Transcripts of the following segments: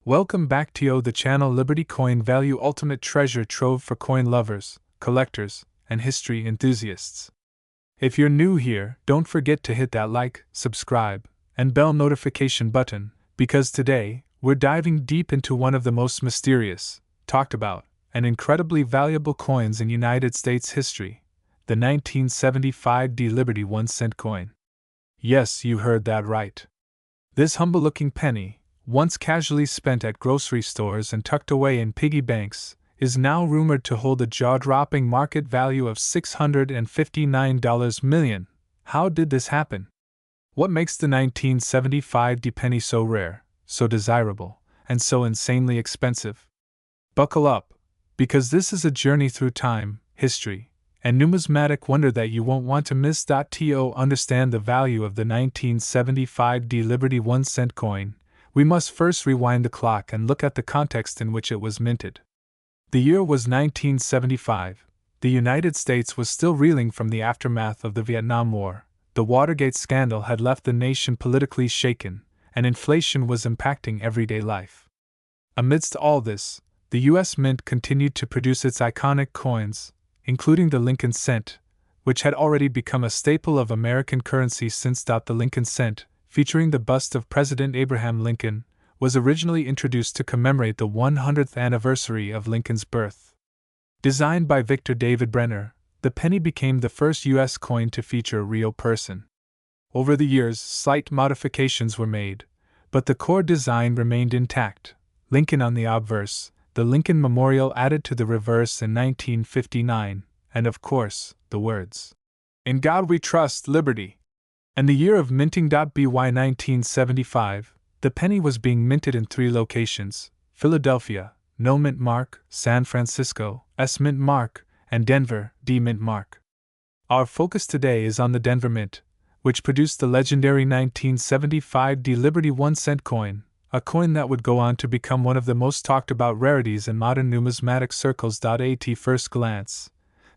Welcome back to the channel Liberty Coin Value Ultimate Treasure Trove for coin lovers, collectors, and history enthusiasts. If you're new here, don't forget to hit that like, subscribe, and bell notification button, because today, we're diving deep into one of the most mysterious, talked about, and incredibly valuable coins in United States history, the 1975 D Liberty 1-cent coin. Yes, you heard that right. This humble-looking penny, once casually spent at grocery stores and tucked away in piggy banks, is now rumored to hold a jaw-dropping market value of $659 million. How did this happen? What makes the 1975 D penny so rare, so desirable, and so insanely expensive? Buckle up, because this is a journey through time, history, and numismatic wonder that you won't want to miss. To understand the value of the 1975 D Liberty 1-cent coin, we must first rewind the clock and look at the context in which it was minted. The year was 1975. The United States was still reeling from the aftermath of the Vietnam War. The Watergate scandal had left the nation politically shaken, and inflation was impacting everyday life. Amidst all this, the U.S. Mint continued to produce its iconic coins, including the Lincoln cent, which had already become a staple of American currency since the Lincoln cent, featuring the bust of President Abraham Lincoln, was originally introduced to commemorate the 100th anniversary of Lincoln's birth. Designed by Victor David Brenner, the penny became the first U.S. coin to feature a real person. Over the years, slight modifications were made, but the core design remained intact. Lincoln on the obverse, the Lincoln Memorial added to the reverse in 1959, and of course, the words, "In God We Trust, Liberty." And the year of minting. By 1975, the penny was being minted in 3 locations: Philadelphia, No Mint Mark; San Francisco, S Mint Mark; and Denver, D Mint Mark. Our focus today is on the Denver Mint, which produced the legendary 1975 D Liberty 1-cent coin, a coin that would go on to become one of the most talked about rarities in modern numismatic circles. At first glance,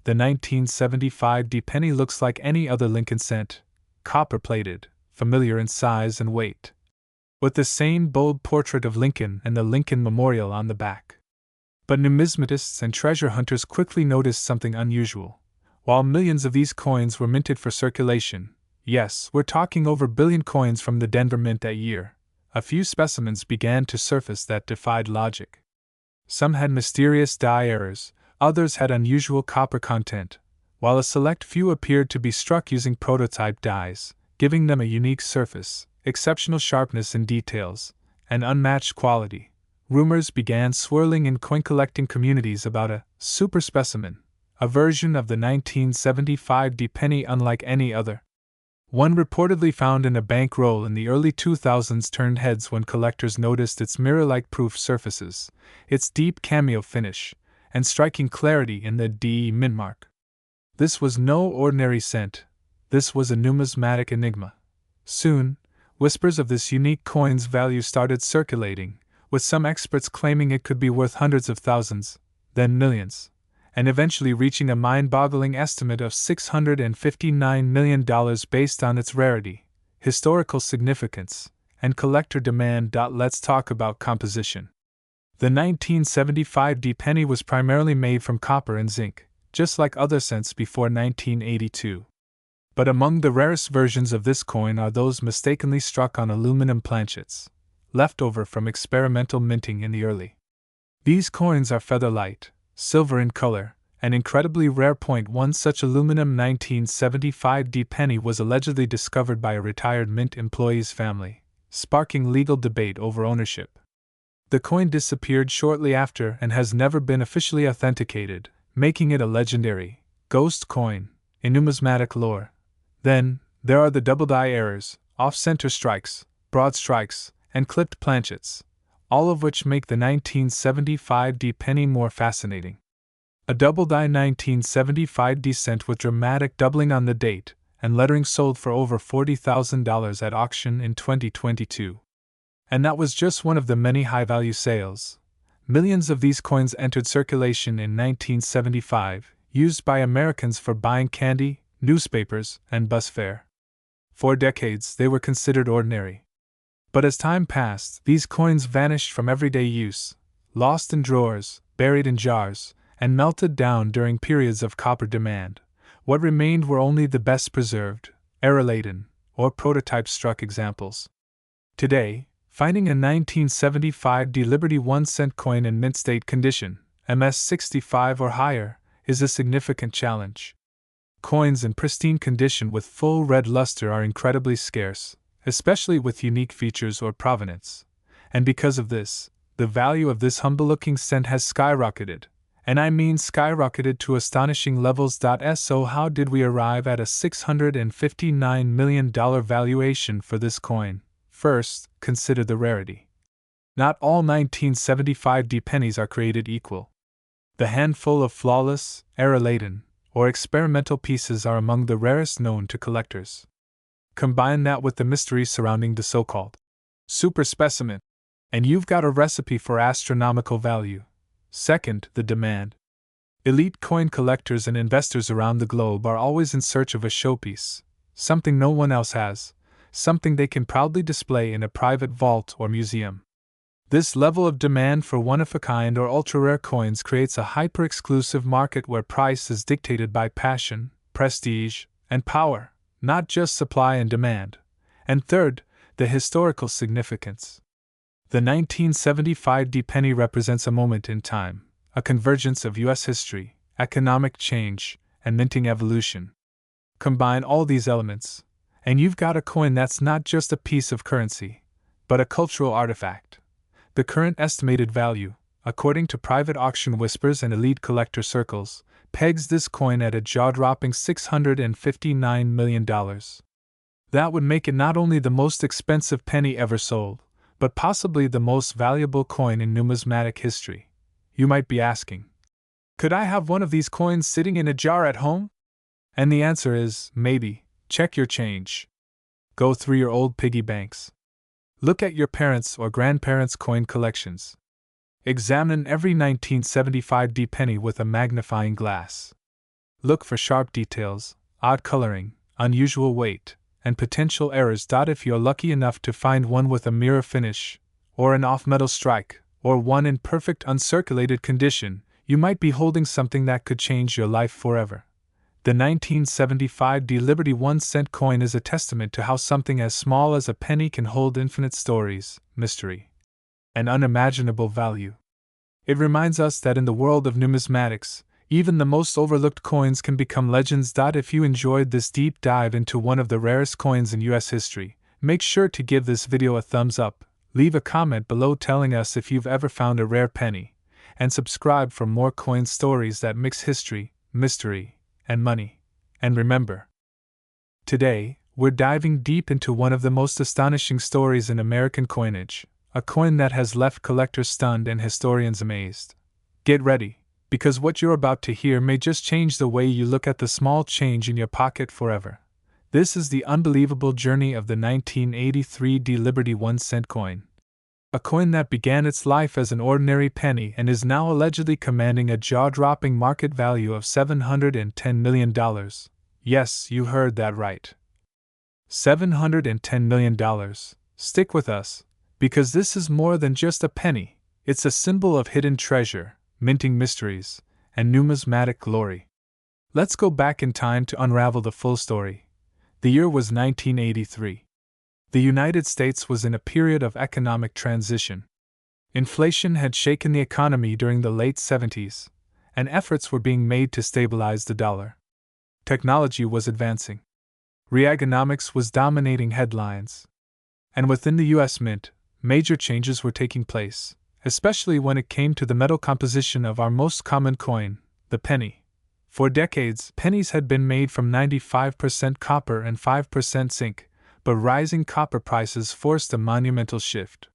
the 1975 D penny looks like any other Lincoln cent, copper-plated, familiar in size and weight, with the same bold portrait of Lincoln and the Lincoln Memorial on the back. But numismatists and treasure hunters quickly noticed something unusual. While millions of these coins were minted for circulation, yes, we're talking over billion coins from the Denver Mint that year, a few specimens began to surface that defied logic. Some had mysterious die errors, others had unusual copper content, while a select few appeared to be struck using prototype dies, giving them a unique surface, exceptional sharpness in details, and unmatched quality. Rumors began swirling in coin collecting communities about a super specimen, a version of the 1975 D penny unlike any other. One reportedly found in a bank roll in the early 2000s turned heads when collectors noticed its mirror-like proof surfaces, its deep cameo finish, and striking clarity in the D mint mark. This was no ordinary cent. This was a numismatic enigma. Soon, whispers of this unique coin's value started circulating, with some experts claiming it could be worth hundreds of thousands, then millions, and eventually reaching a mind-boggling estimate of $659 million based on its rarity, historical significance, and collector demand. Let's talk about composition. The 1975 D penny was primarily made from copper and zinc, just like other cents before 1982. But among the rarest versions of this coin are those mistakenly struck on aluminum planchets, left over from experimental minting in the early. These coins are feather-light, silver in color, and incredibly rare. One such aluminum 1975 D penny was allegedly discovered by a retired mint employee's family, sparking legal debate over ownership. The coin disappeared shortly after and has never been officially authenticated, making it a legendary ghost coin in numismatic lore. Then, there are the double die errors, off-center strikes, broad strikes, and clipped planchets, all of which make the 1975 D penny more fascinating. A double die 1975 D cent with dramatic doubling on the date and lettering sold for over $40,000 at auction in 2022. And that was just one of the many high-value sales. Millions of these coins entered circulation in 1975, used by Americans for buying candy, newspapers, and bus fare. For decades, they were considered ordinary. But as time passed, these coins vanished from everyday use, lost in drawers, buried in jars, and melted down during periods of copper demand. What remained were only the best preserved, error-laden, or prototype-struck examples. Today, finding a 1975 D Liberty 1-cent coin in mint state condition, MS-65 or higher, is a significant challenge. Coins in pristine condition with full red luster are incredibly scarce, especially with unique features or provenance. And because of this, the value of this humble-looking cent has skyrocketed. And I mean skyrocketed to astonishing levels. So how did we arrive at a $659 million valuation for this coin? First, consider the rarity. Not all 1975 D pennies are created equal. The handful of flawless, error-laden, or experimental pieces are among the rarest known to collectors. Combine that with the mystery surrounding the so-called super specimen, and you've got a recipe for astronomical value. Second, the demand. Elite coin collectors and investors around the globe are always in search of a showpiece, something no one else has, something they can proudly display in a private vault or museum. This level of demand for one-of-a-kind or ultra-rare coins creates a hyper-exclusive market where price is dictated by passion, prestige, and power, not just supply and demand. And third, the historical significance. The 1975 D penny represents a moment in time, a convergence of U.S. history, economic change, and minting evolution. Combine all these elements, and you've got a coin that's not just a piece of currency, but a cultural artifact. The current estimated value, according to private auction whispers and elite collector circles, pegs this coin at a jaw-dropping $659 million. That would make it not only the most expensive penny ever sold, but possibly the most valuable coin in numismatic history. You might be asking, could I have one of these coins sitting in a jar at home? And the answer is, maybe. Check your change. Go through your old piggy banks. Look at your parents' or grandparents' coin collections. Examine every 1975 D penny with a magnifying glass. Look for sharp details, odd coloring, unusual weight, and potential errors. If you're lucky enough to find one with a mirror finish, or an off-metal strike, or one in perfect uncirculated condition, you might be holding something that could change your life forever. The 1975 D Liberty 1-cent coin is a testament to how something as small as a penny can hold infinite stories, mystery, and unimaginable value. It reminds us that in the world of numismatics, even the most overlooked coins can become legends. If you enjoyed this deep dive into one of the rarest coins in U.S. history, make sure to give this video a thumbs up, leave a comment below telling us if you've ever found a rare penny, and subscribe for more coin stories that mix history, mystery, and money. And remember, today, we're diving deep into one of the most astonishing stories in American coinage, a coin that has left collectors stunned and historians amazed. Get ready, because what you're about to hear may just change the way you look at the small change in your pocket forever. This is the unbelievable journey of the 1983 D Liberty 1-cent coin. A coin that began its life as an ordinary penny and is now allegedly commanding a jaw-dropping market value of $710 million. Yes, you heard that right. $710 million. Stick with us, because this is more than just a penny. It's a symbol of hidden treasure, minting mysteries, and numismatic glory. Let's go back in time to unravel the full story. The year was 1983. The United States was in a period of economic transition. Inflation had shaken the economy during the late 70s, and efforts were being made to stabilize the dollar. Technology was advancing. Reaganomics was dominating headlines. And within the U.S. Mint, major changes were taking place, especially when it came to the metal composition of our most common coin, the penny. For decades, pennies had been made from 95% copper and 5% zinc, but rising copper prices forced a monumental shift.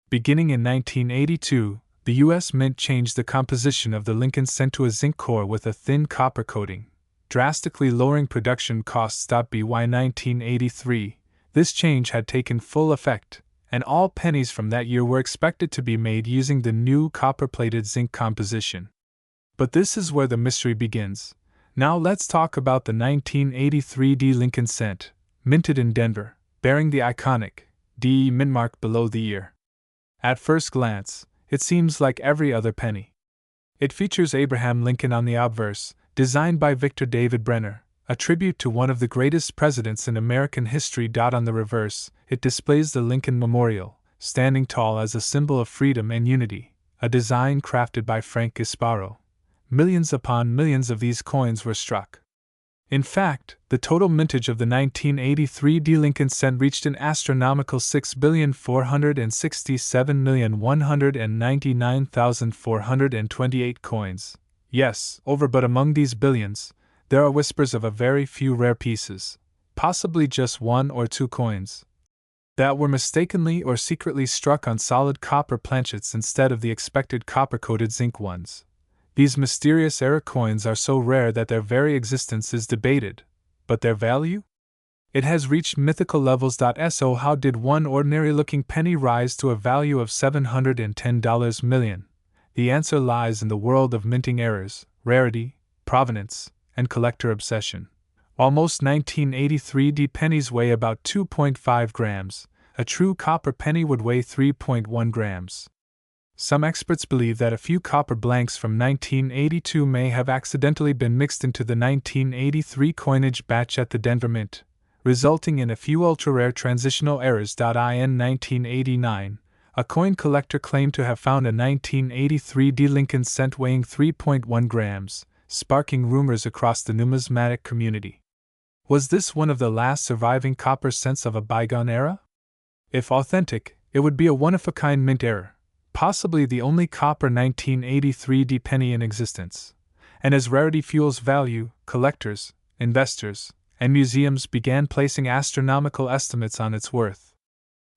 Beginning in 1982, the U.S. Mint changed the composition of the Lincoln cent to a zinc core with a thin copper coating, drastically lowering production costs. By 1983, this change had taken full effect, and all pennies from that year were expected to be made using the new copper-plated zinc composition. But this is where the mystery begins. Now let's talk about the 1983 D Lincoln cent, minted in Denver, bearing the iconic D mint mark below the ear. At first glance, it seems like every other penny. It features Abraham Lincoln on the obverse, designed by Victor David Brenner, a tribute to one of the greatest presidents in American history. On the reverse, it displays the Lincoln Memorial, standing tall as a symbol of freedom and unity, a design crafted by Frank Gasparo. Millions upon millions of these coins were struck. In fact, the total mintage of the 1983 Lincoln cent reached an astronomical 6,467,199,428 coins. Yes, but among these billions, there are whispers of a very few rare pieces, possibly just 1 or 2 coins, that were mistakenly or secretly struck on solid copper planchets instead of the expected copper-coated zinc ones. These mysterious error coins are so rare that their very existence is debated, but their value? It has reached mythical levels. So how did one ordinary-looking penny rise to a value of $710 million? The answer lies in the world of minting errors, rarity, provenance, and collector obsession. Almost 1983 pennies weigh about 2.5 grams. A true copper penny would weigh 3.1 grams. Some experts believe that a few copper blanks from 1982 may have accidentally been mixed into the 1983 coinage batch at the Denver Mint, resulting in a few ultra-rare transitional errors. In 1989, a coin collector claimed to have found a 1983 Lincoln cent weighing 3.1 grams, sparking rumors across the numismatic community. Was this one of the last surviving copper cents of a bygone era? If authentic, it would be a one-of-a-kind mint error, possibly the only copper 1983 penny in existence. And as rarity fuels value, collectors, investors, and museums began placing astronomical estimates on its worth.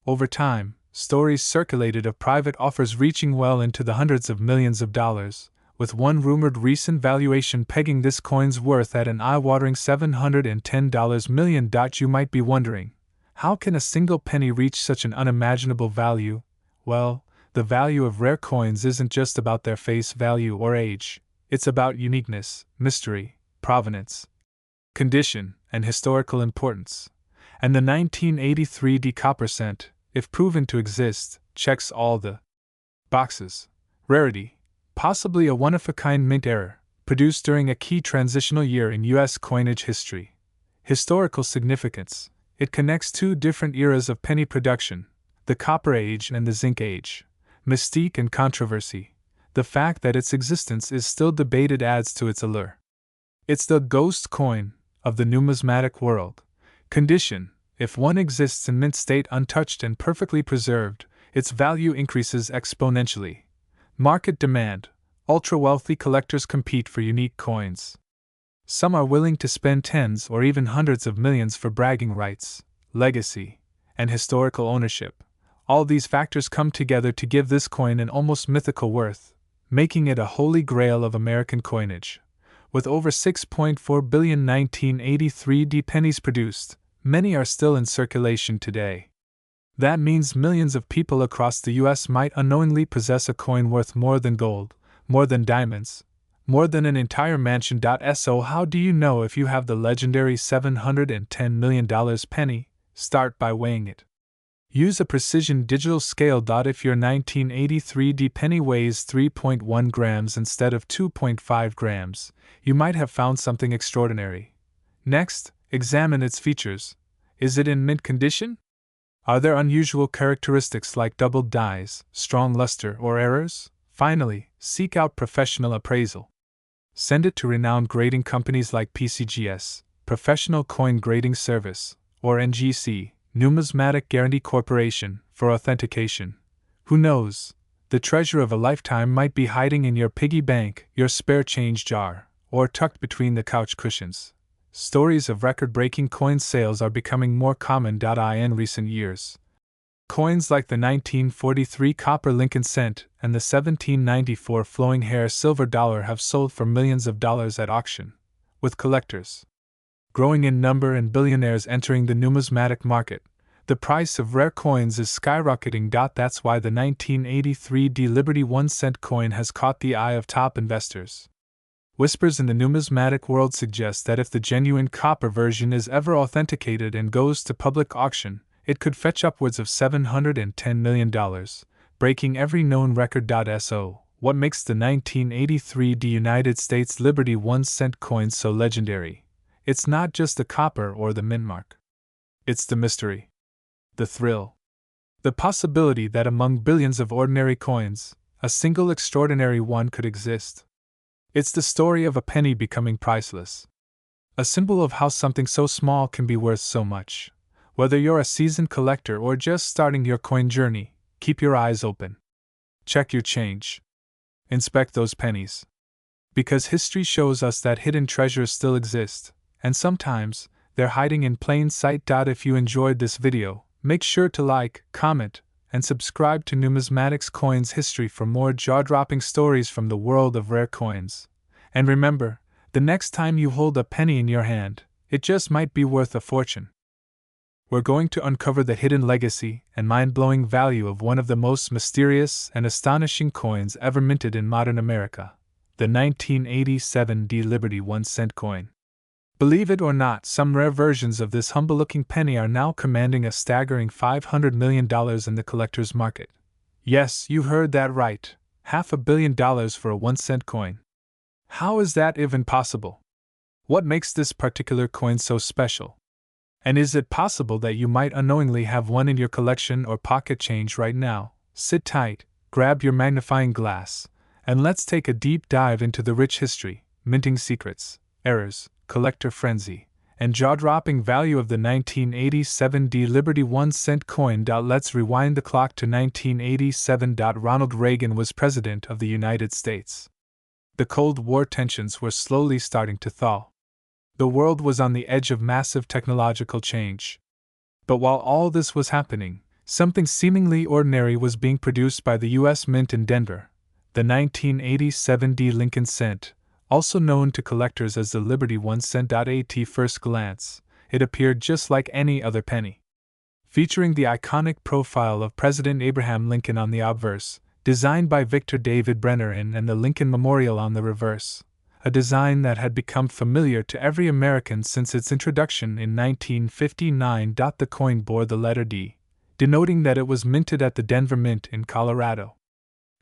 Over time, stories circulated of private offers reaching well into the hundreds of millions of dollars, with one rumored recent valuation pegging this coin's worth at an eye-watering $710 million. You might be wondering, how can a single penny reach such an unimaginable value? Well, the value of rare coins isn't just about their face value or age, it's about uniqueness, mystery, provenance, condition, and historical importance. And the 1983 copper cent, if proven to exist, checks all the boxes. Rarity, possibly a one-of-a-kind mint error, produced during a key transitional year in U.S. coinage history. Historical significance, it connects 2 different eras of penny production, the Copper Age and the Zinc Age. Mystique and controversy, the fact that its existence is still debated adds to its allure. It's the ghost coin of the numismatic world. Condition, if one exists in mint state untouched and perfectly preserved, its value increases exponentially. Market demand, ultra-wealthy collectors compete for unique coins. Some are willing to spend tens or even hundreds of millions for bragging rights, legacy, and historical ownership. All these factors come together to give this coin an almost mythical worth, making it a holy grail of American coinage. With over 6.4 billion 1983 pennies produced, many are still in circulation today. That means millions of people across the U.S. might unknowingly possess a coin worth more than gold, more than diamonds, more than an entire mansion. So how do you know if you have the legendary $710 million penny? Start by weighing it. Use a precision digital scale. If your 1983 penny weighs 3.1 grams instead of 2.5 grams, you might have found something extraordinary. Next, examine its features. Is it in mint condition? Are there unusual characteristics like doubled dies, strong luster, or errors? Finally, seek out professional appraisal. Send it to renowned grading companies like PCGS, Professional Coin Grading Service, or NGC, Numismatic Guarantee Corporation, for authentication. Who knows? The treasure of a lifetime might be hiding in your piggy bank, your spare change jar, or tucked between the couch cushions. Stories of record-breaking coin sales are becoming more common. In recent years, coins like the 1943 copper Lincoln cent and the 1794 flowing hair silver dollar have sold for millions of dollars at auction, with collectors growing in number and billionaires entering the numismatic market. The price of rare coins is skyrocketing. That's why the 1983 Liberty 1 cent coin has caught the eye of top investors. Whispers in the numismatic world suggest that if the genuine copper version is ever authenticated and goes to public auction, it could fetch upwards of $710 million, breaking every known record. So, what makes the 1983 United States Liberty 1-cent coin so legendary? It's not just the copper or the mint mark. It's the mystery, the thrill, the possibility that among billions of ordinary coins, a single extraordinary one could exist. It's the story of a penny becoming priceless, a symbol of how something so small can be worth so much. Whether you're a seasoned collector or just starting your coin journey, keep your eyes open. Check your change. Inspect those pennies. Because history shows us that hidden treasures still exist, and sometimes, they're hiding in plain sight. If you enjoyed this video, make sure to like, comment, and subscribe to Numismatics Coins History for more jaw-dropping stories from the world of rare coins. And remember, the next time you hold a penny in your hand, it just might be worth a fortune. We're going to uncover the hidden legacy and mind-blowing value of one of the most mysterious and astonishing coins ever minted in modern America, the 1987 Liberty 1-cent coin. Believe it or not, some rare versions of this humble-looking penny are now commanding a staggering $500 million in the collector's market. Yes, you heard that right, $500 million for a 1-cent coin. How is that even possible? What makes this particular coin so special? And is it possible that you might unknowingly have one in your collection or pocket change right now? Sit tight, grab your magnifying glass, and let's take a deep dive into the rich history, minting secrets, errors, collector frenzy, and jaw-dropping value of the 1987 Liberty 1-cent coin. Let's rewind the clock to 1987. Ronald Reagan was President of the United States. The Cold War tensions were slowly starting to thaw. The world was on the edge of massive technological change. But while all this was happening, something seemingly ordinary was being produced by the U.S. Mint in Denver, the 1987 Lincoln cent, also known to collectors as the Liberty 1-cent. At first glance, it appeared just like any other penny. Featuring the iconic profile of President Abraham Lincoln on the obverse, designed by Victor David Brenner and the Lincoln Memorial on the reverse, a design that had become familiar to every American since its introduction in 1959. The coin bore the letter D, denoting that it was minted at the Denver Mint in Colorado.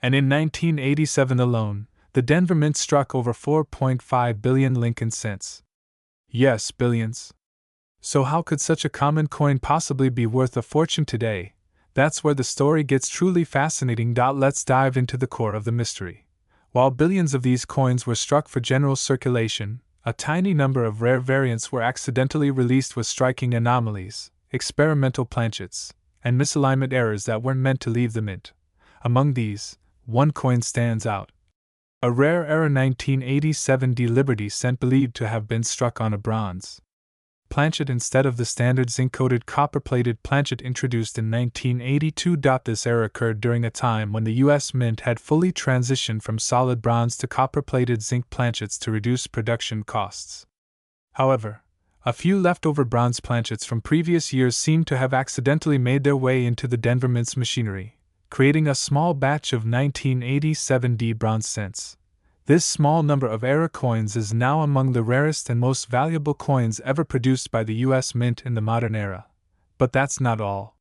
And in 1987 alone, the Denver Mint struck over 4.5 billion Lincoln cents. Yes, billions. So how could such a common coin possibly be worth a fortune today? That's where the story gets truly fascinating. Let's dive into the core of the mystery. While billions of these coins were struck for general circulation, a tiny number of rare variants were accidentally released with striking anomalies, experimental planchets, and misalignment errors that weren't meant to leave the mint. Among these, one coin stands out. A rare error 1987 Liberty cent believed to have been struck on a bronze planchet instead of the standard zinc-coated copper-plated planchet introduced in 1982. This error occurred during a time when the U.S. Mint had fully transitioned from solid bronze to copper-plated zinc planchets to reduce production costs. However, a few leftover bronze planchets from previous years seem to have accidentally made their way into the Denver Mint's machinery, creating a small batch of 1987 bronze cents. This small number of error coins is now among the rarest and most valuable coins ever produced by the U.S. Mint in the modern era. But that's not all.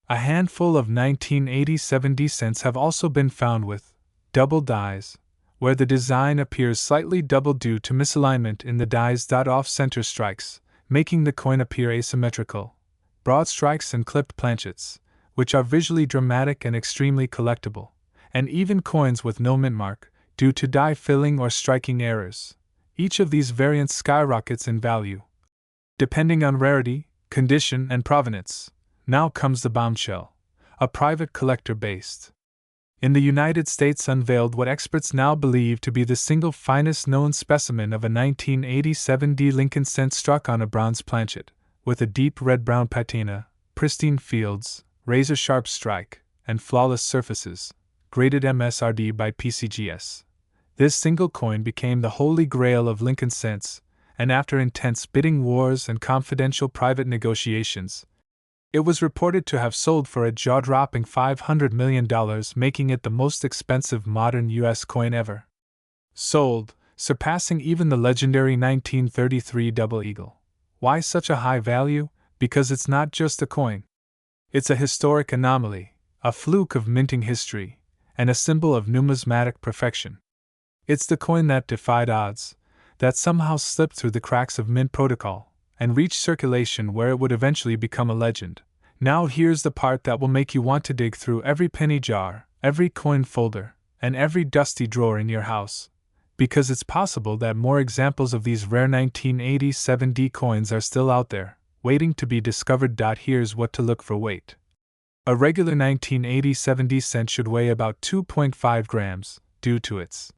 A handful of 1987 cents have also been found with double dies, where the design appears slightly double due to misalignment in the dies. Off-center strikes, making the coin appear asymmetrical, broad strikes and clipped planchets, which are visually dramatic and extremely collectible, and even coins with no mint mark, due to die filling or striking errors. Each of these variants skyrockets in value, depending on rarity, condition, and provenance. Now comes the bombshell. A private collector based in the United States unveiled what experts now believe to be the single finest known specimen of a 1987 Lincoln cent struck on a bronze planchet, with a deep red-brown patina, pristine fields, razor-sharp strike, and flawless surfaces, graded MSRD by PCGS. This single coin became the holy grail of Lincoln cents, and after intense bidding wars and confidential private negotiations, it was reported to have sold for a jaw-dropping $500 million, making it the most expensive modern U.S. coin ever sold, surpassing even the legendary 1933 Double Eagle. Why such a high value? Because it's not just a coin. It's a historic anomaly, a fluke of minting history, and a symbol of numismatic perfection. It's the coin that defied odds, that somehow slipped through the cracks of mint protocol, and reached circulation where it would eventually become a legend. Now here's the part that will make you want to dig through every penny jar, every coin folder, and every dusty drawer in your house. Because it's possible that more examples of these rare 1987 D coins are still out there, waiting to be discovered. Here's what to look for. Weight. A regular 1987 D cent should weigh about 2.5 grams, due to its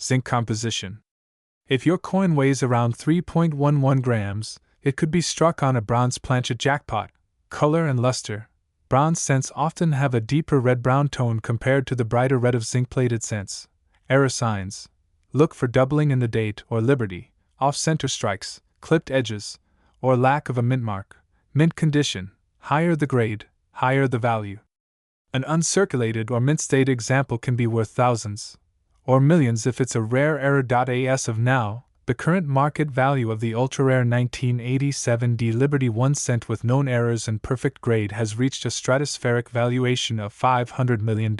zinc composition. If your coin weighs around 3.11 grams, it could be struck on a bronze planchet jackpot. Color and luster. Bronze cents often have a deeper red-brown tone compared to the brighter red of zinc-plated cents. Error signs. Look for doubling in the date or liberty, off-center strikes, clipped edges, or lack of a mint mark. Mint condition. Higher the grade, higher the value. An uncirculated or mint-state example can be worth thousands, or millions if it's a rare error. As of now, the current market value of the ultra-rare 1987 D Liberty 1 cent with known errors and perfect grade has reached a stratospheric valuation of $500 million.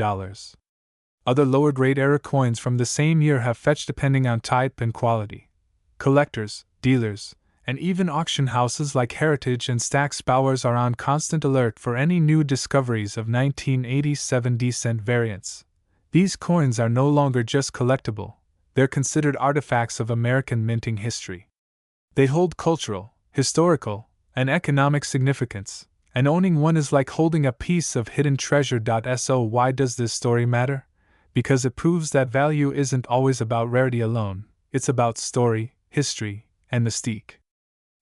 Other lower-grade error coins from the same year have fetched depending on type and quality. Collectors, dealers, and even auction houses like Heritage and Stack's Bowers are on constant alert for any new discoveries of 1987 D cent variants. These coins are no longer just collectible, they're considered artifacts of American minting history. They hold cultural, historical, and economic significance, and owning one is like holding a piece of hidden treasure. So why does this story matter? Because it proves that value isn't always about rarity alone, it's about story, history, and mystique.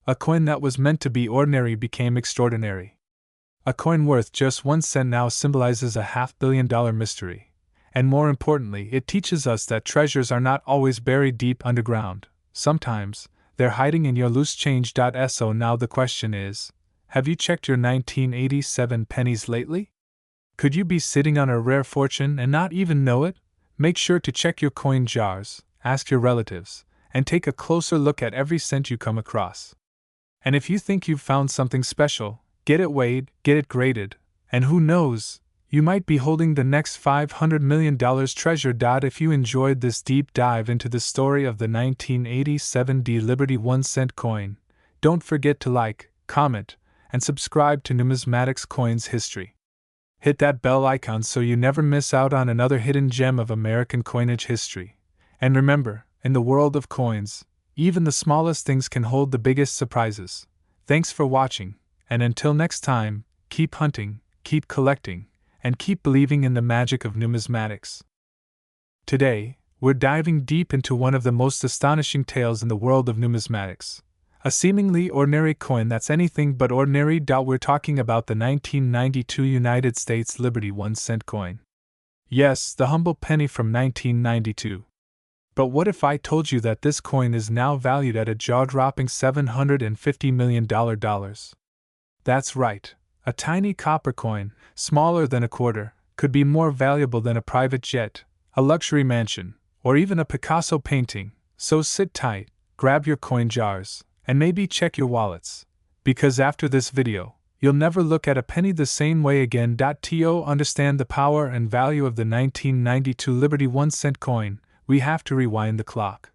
A coin that was meant to be ordinary became extraordinary. A coin worth just 1 cent now symbolizes a $500 million mystery. And more importantly, it teaches us that treasures are not always buried deep underground. Sometimes, they're hiding in your loose change. So now the question is, have you checked your 1987 pennies lately? Could you be sitting on a rare fortune and not even know it? Make sure to check your coin jars, ask your relatives, and take a closer look at every cent you come across. And if you think you've found something special, get it weighed, get it graded, and who knows, you might be holding the next $500 million treasure. If you enjoyed this deep dive into the story of the 1987 D Liberty 1 cent coin, don't forget to like, comment, and subscribe to Numismatics Coins History. Hit that bell icon so you never miss out on another hidden gem of American coinage history. And remember, in the world of coins, even the smallest things can hold the biggest surprises. Thanks for watching, and until next time, keep hunting, keep collecting, and keep believing in the magic of numismatics. Today, we're diving deep into one of the most astonishing tales in the world of numismatics. A seemingly ordinary coin that's anything but ordinary. We're talking about the 1992 United States Liberty 1 cent coin. Yes, the humble penny from 1992. But what if I told you that this coin is now valued at a jaw-dropping $750 million? That's right. A tiny copper coin, smaller than a quarter, could be more valuable than a private jet, a luxury mansion, or even a Picasso painting. So sit tight, grab your coin jars, and maybe check your wallets. Because after this video, you'll never look at a penny the same way again. To understand the power and value of the 1992 Liberty 1 cent coin, we have to rewind the clock.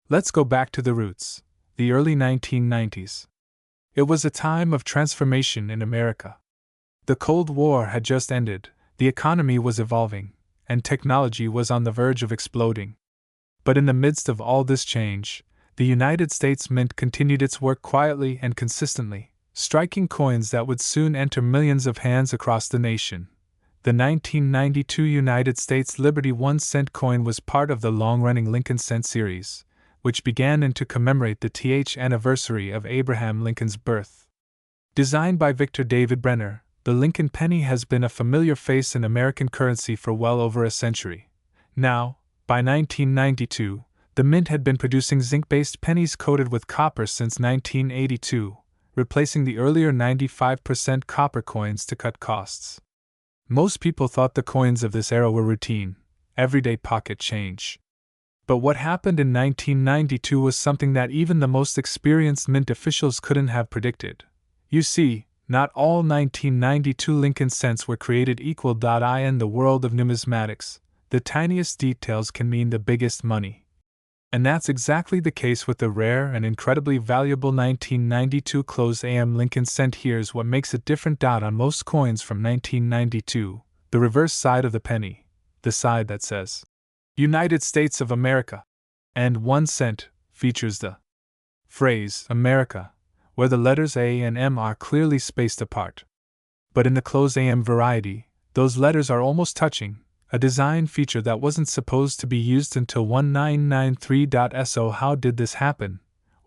Let's go back to the roots, the early 1990s. It was a time of transformation in America. The Cold War had just ended, the economy was evolving, and technology was on the verge of exploding. But in the midst of all this change, the United States Mint continued its work quietly and consistently, striking coins that would soon enter millions of hands across the nation. The 1992 United States Liberty 1 cent coin was part of the long-running Lincoln Cent series, which began to commemorate the 10th anniversary of Abraham Lincoln's birth. Designed by Victor David Brenner, the Lincoln penny has been a familiar face in American currency for well over a century. Now, by 1992, the Mint had been producing zinc-based pennies coated with copper since 1982, replacing the earlier 95% copper coins to cut costs. Most people thought the coins of this era were routine, everyday pocket change. But what happened in 1992 was something that even the most experienced Mint officials couldn't have predicted. You see, not all 1992 Lincoln cents were created equal. In the world of numismatics, the tiniest details can mean the biggest money. And that's exactly the case with the rare and incredibly valuable 1992 close AM Lincoln cent. Here's what makes it different. On most coins from 1992, the reverse side of the penny, the side that says United States of America and 1 cent, features the phrase America, where the letters A and M are clearly spaced apart. But in the close AM variety, those letters are almost touching, a design feature that wasn't supposed to be used until 1993. So how did this happen?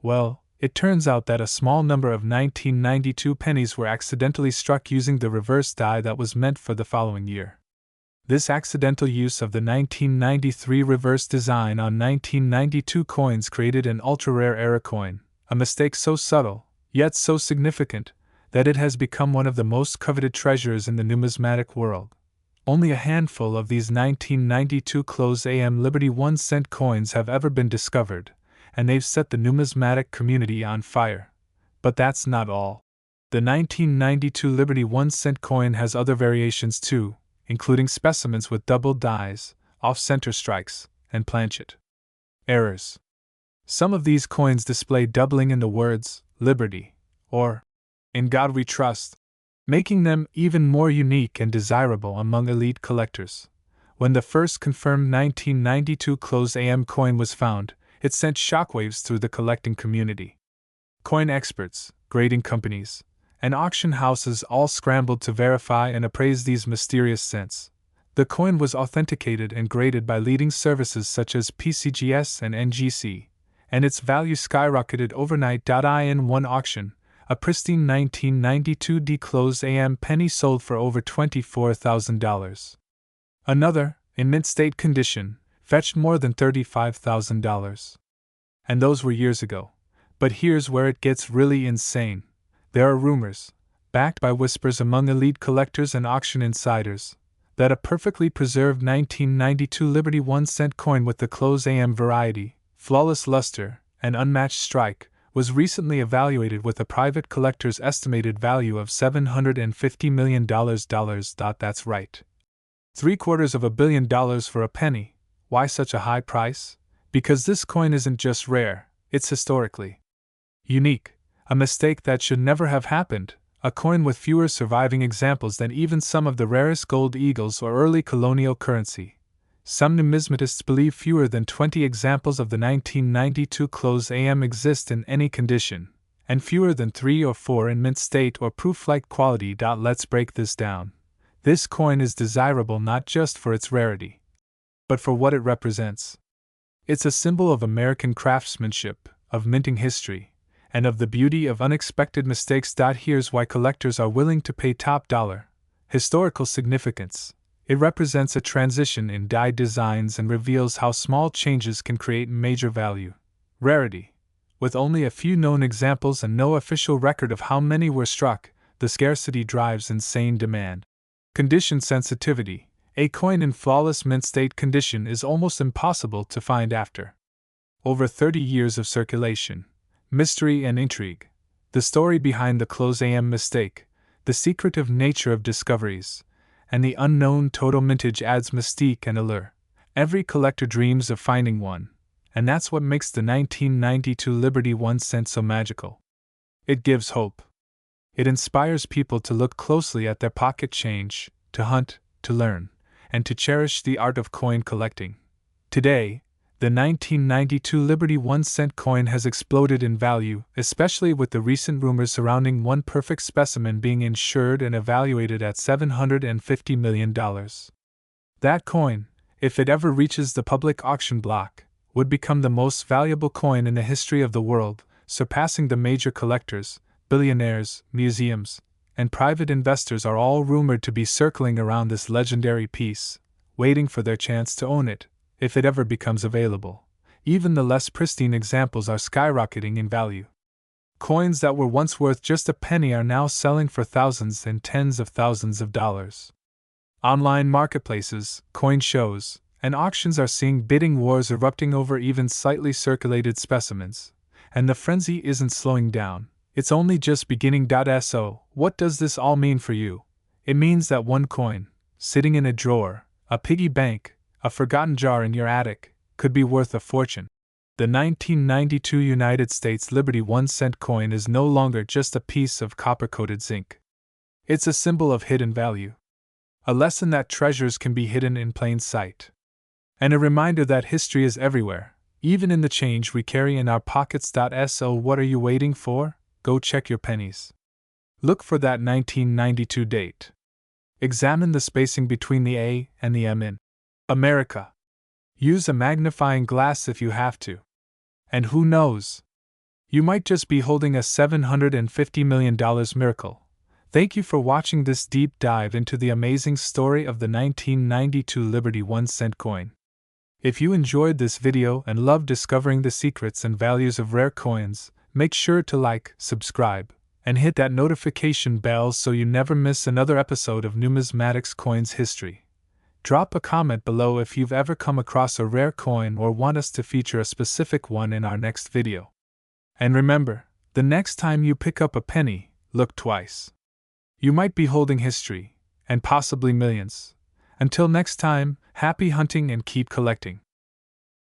Well, it turns out that a small number of 1992 pennies were accidentally struck using the reverse die that was meant for the following year. This accidental use of the 1993 reverse design on 1992 coins created an ultra-rare error coin, a mistake so subtle, yet so significant, that it has become one of the most coveted treasures in the numismatic world. Only a handful of these 1992 close AM Liberty 1 cent coins have ever been discovered, and they've set the numismatic community on fire. But that's not all. The 1992 Liberty 1 cent coin has other variations too, including specimens with double dies, off-center strikes, and planchet errors. Some of these coins display doubling in the words Liberty or In God We Trust, making them even more unique and desirable among elite collectors. When the first confirmed 1992 close AM coin was found, it sent shockwaves through the collecting community. Coin experts, grading companies, and auction houses all scrambled to verify and appraise these mysterious cents. The coin was authenticated and graded by leading services such as PCGS and NGC, and its value skyrocketed overnight. In one auction, a pristine 1992 D-close AM penny sold for over $24,000. Another, in mint state condition, fetched more than $35,000. And those were years ago. But here's where it gets really insane. There are rumors, backed by whispers among elite collectors and auction insiders, that a perfectly preserved 1992 Liberty 1 cent coin with the close AM variety, flawless luster, and unmatched strike was recently evaluated with a private collector's estimated value of $750 million. That's right. $750 million for a penny. Why such a high price? Because this coin isn't just rare, it's historically unique, a mistake that should never have happened, a coin with fewer surviving examples than even some of the rarest gold eagles or early colonial currency. Some numismatists believe fewer than 20 examples of the 1992 close AM exist in any condition, and fewer than 3 or 4 in mint state or proof-like quality. Let's break this down. This coin is desirable not just for its rarity, but for what it represents. It's a symbol of American craftsmanship, of minting history, and of the beauty of unexpected mistakes. Here's why collectors are willing to pay top dollar. Historical significance. It represents a transition in die designs and reveals how small changes can create major value. Rarity. With only a few known examples and no official record of how many were struck, the scarcity drives insane demand. Condition sensitivity. A coin in flawless mint state condition is almost impossible to find after over 30 years of circulation. Mystery and intrigue. The story behind the close AM mistake, the secretive nature of discoveries, and the unknown total mintage adds mystique and allure. Every collector dreams of finding one, and that's what makes the 1992 Liberty 1 cent so magical. It gives hope. It inspires people to look closely at their pocket change, to hunt, to learn, and to cherish the art of coin collecting. Today, the 1992 Liberty 1 cent coin has exploded in value, especially with the recent rumors surrounding one perfect specimen being insured and evaluated at $750 million. That coin, if it ever reaches the public auction block, would become the most valuable coin in the history of the world, surpassing the major collectors, billionaires, museums, and private investors are all rumored to be circling around this legendary piece, waiting for their chance to own it, if it ever becomes available. Even the less pristine examples are skyrocketing in value. Coins that were once worth just a penny are now selling for thousands and tens of thousands of dollars. Online marketplaces, coin shows, and auctions are seeing bidding wars erupting over even slightly circulated specimens. And the frenzy isn't slowing down, It's only just beginning. So, what does this all mean for you? It means that one coin, sitting in a drawer, a piggy bank, a forgotten jar in your attic, could be worth a fortune. The 1992 United States Liberty 1-cent coin is no longer just a piece of copper-coated zinc. It's a symbol of hidden value. A lesson that treasures can be hidden in plain sight. And a reminder that history is everywhere, even in the change we carry in our pockets. So what are you waiting for? Go check your pennies. Look for that 1992 date. Examine the spacing between the A and the M in America. Use a magnifying glass if you have to. And who knows? You might just be holding a $750 million miracle. Thank you for watching this deep dive into the amazing story of the 1992 Liberty 1-cent coin. If you enjoyed this video and love discovering the secrets and values of rare coins, make sure to like, subscribe, and hit that notification bell so you never miss another episode of Numismatics Coins History. Drop a comment below if you've ever come across a rare coin or want us to feature a specific one in our next video. And remember, the next time you pick up a penny, look twice. You might be holding history, and possibly millions. Until next time, happy hunting and keep collecting.